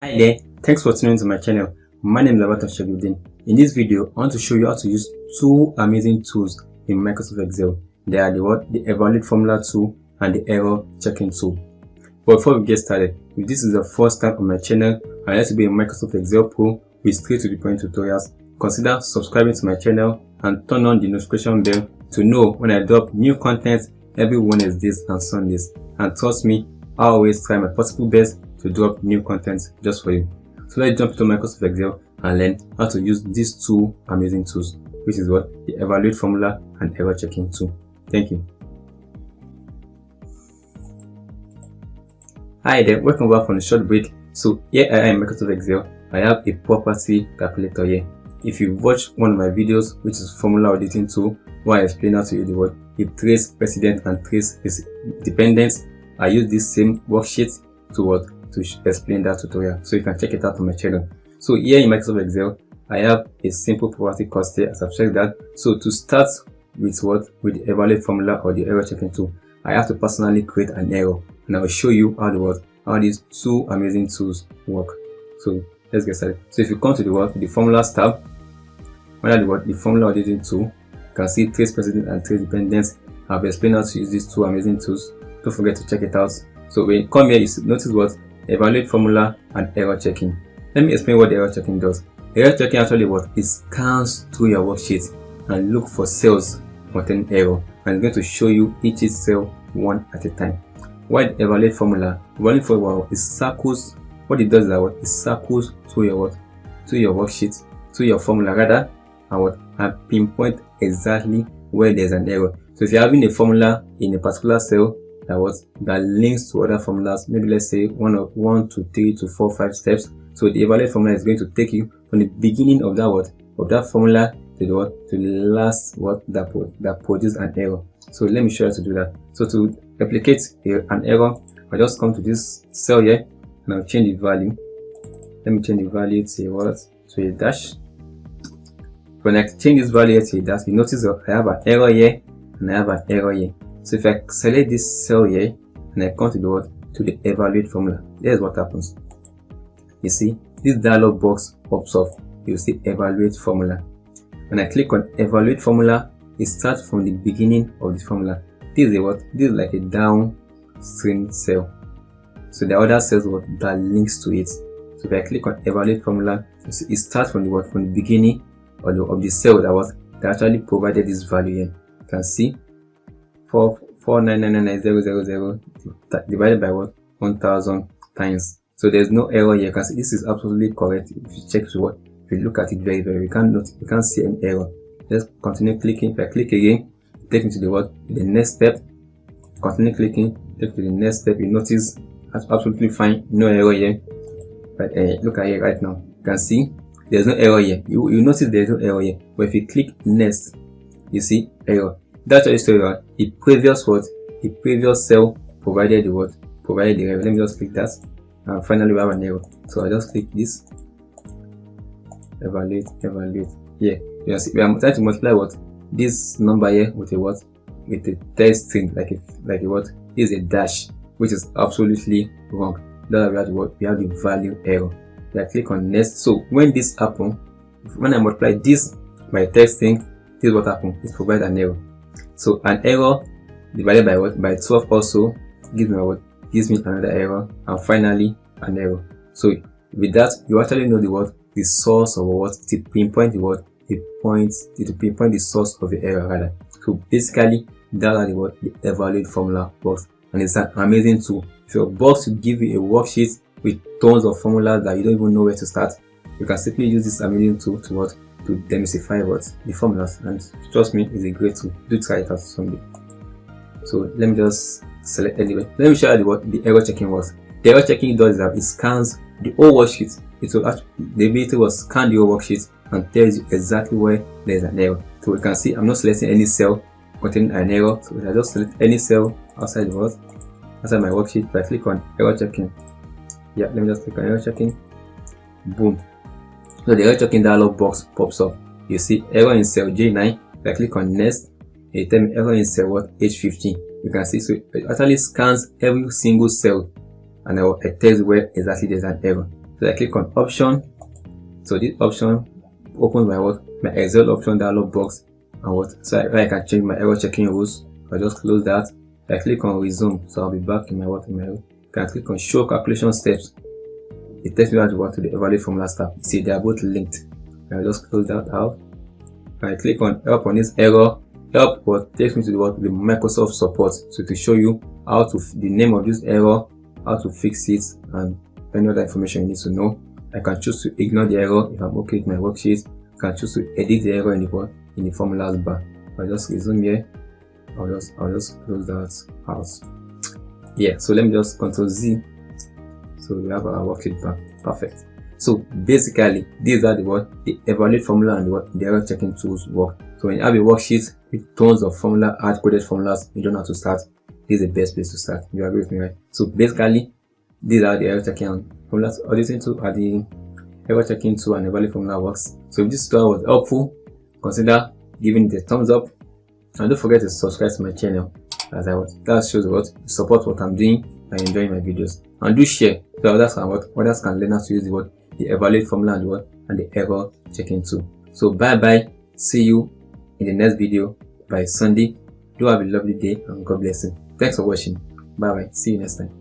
Hi there, thanks for tuning into my channel. My name is Untitled. In this video, I want to show you how to use two amazing tools in Microsoft Excel. They are the evaluate formula tool and the error checking tool. But before we get started, if this is the first time on my channel and you'd like to be a Microsoft Excel Pro with straight to the point tutorials, consider subscribing to my channel and turn on the notification bell to know when I drop new content every Wednesdays and Sundays. And trust me, I always try my possible best to drop new content just for you. So let's jump into Microsoft Excel and learn how to use these two amazing tools, which is the evaluate formula and error checking tool. Thank you. Hi there, welcome back from the short break. So here I am in Microsoft Excel. I have a property calculator here. If you watch one of my videos, which is formula auditing tool, where I explain how to use the trace precedent and trace dependence, I use this same worksheet to explain that tutorial, so you can check it out on my channel. So here in Microsoft Excel, I have a simple property cost here as I've checked that. So to start with the evaluate formula or the error checking tool, I have to personally create an error, and I will show you how these two amazing tools work. So let's get started. So if you come to the formulas tab, under the formula auditing tool, you can see trace precedent and trace dependence. I've explained how to use these two amazing tools. Don't forget to check it out. So when you come here, you notice evaluate formula and error checking. Let me explain what the error checking does. Error checking actually it scans through your worksheet and look for cells containing error, and it's going to show you each cell one at a time. While the evaluate formula is circles. What it does is it circles through your worksheet, to your formula rather, and pinpoint exactly where there's an error. So if you're having a formula in a particular cell that links to other formulas, maybe let's say 1 to 3 to 4 5 steps, so the evaluate formula is going to take you from the beginning of that formula to the last that produces an error. So let me show you how to do that. So to replicate an error, I just come to this cell here and I'll change the value. Let me change the value to a dash. When I change this value to a dash, you notice that I have an error here and I have an error here. So if I select this cell here and I come to the evaluate formula, there's what happens. You see, this dialog box pops up. You see evaluate formula. When I click on evaluate formula, it starts from the beginning of the formula. This is like a downstream cell. So the other cells that links to it. So if I click on evaluate formula, you see it starts from the beginning of the cell that actually provided this value here. You can see 4999900 divided by 1000 times. So there's no error here. You can see this is absolutely correct. If you check if you look at it very you can't see any error. Let's continue clicking. If I click again, take me to the next step. Continue clicking, take to the next step. You notice that's absolutely fine, no error here. But look at it right now. You can see there's no error here. You notice there's no error here. But if you click next, you see error. That's what you say the previous cell provided the error. Let me just click that, and finally we have an error. So I just click this, evaluate. Yeah, you see we are trying to multiply this number here with a text string, like is a dash, which is absolutely wrong. That's we have the value error. I click on next. So when this happens, when I multiply this by text string, this is what happens. It provides an error. So an error divided by 12 also gives me another error, and finally an error. So with that, you actually know the source of to pinpoint the source of the error rather. So basically that's how the evaluate formula works, and it's an amazing tool. If your boss will give you a worksheet with tons of formulas that you don't even know where to start, you can simply use this amazing tool to demystify the formulas, and trust me, it's a great tool. Do try it out someday. So let me just select anyway. Let me show you the error checking works. The error checking does is that it scans the whole worksheet. The ability will scan the whole worksheet and tells you exactly where there's an error. So you can see I'm not selecting any cell containing an error. So if I just select any cell outside my worksheet, if I click on error checking, yeah, let me just click on error checking, boom. So the error checking dialog box pops up. You see error in cell J9. If I click on next, it tells me error in cell H15. You can see, so it actually scans every single cell and it tells where exactly there's an error. So I click on option. So this option opens my my Excel option dialog box, and so I can change my error checking rules. I just close that. I click on resume, so I'll be back in my can click on show calculation steps. It takes me back to the evaluate formula step. See, they are both linked. I'll just close that out. I click on help on this error. Help takes me to the Microsoft support, so to show you how to the name of this error, how to fix it, and any other information you need to know. I can choose to ignore the error if I'm okay with my worksheet. I can choose to edit the error in the formulas bar. I'll just resume here. I'll just close that out. Yeah, so let me just Ctrl Z. So we have our worksheet bar. Perfect. So basically, these are the evaluate formula and the error checking tools work. So when you have a worksheet with tons of formula, hard-coded formulas, you don't have to start. This is the best place to start. You agree with me, right? So basically, these are the error checking formulas. Auditing tool are the error checking tool and evaluate formula works. So if this tutorial was helpful, consider giving it a thumbs up, and don't forget to subscribe to my channel, as that shows you support what I'm doing and enjoying my videos. And do share so others can learn how to use the evaluate formula and the error checking tool. So bye bye. See you in the next video by Sunday. Do have a lovely day and God bless you. Thanks for watching. Bye bye. See you next time.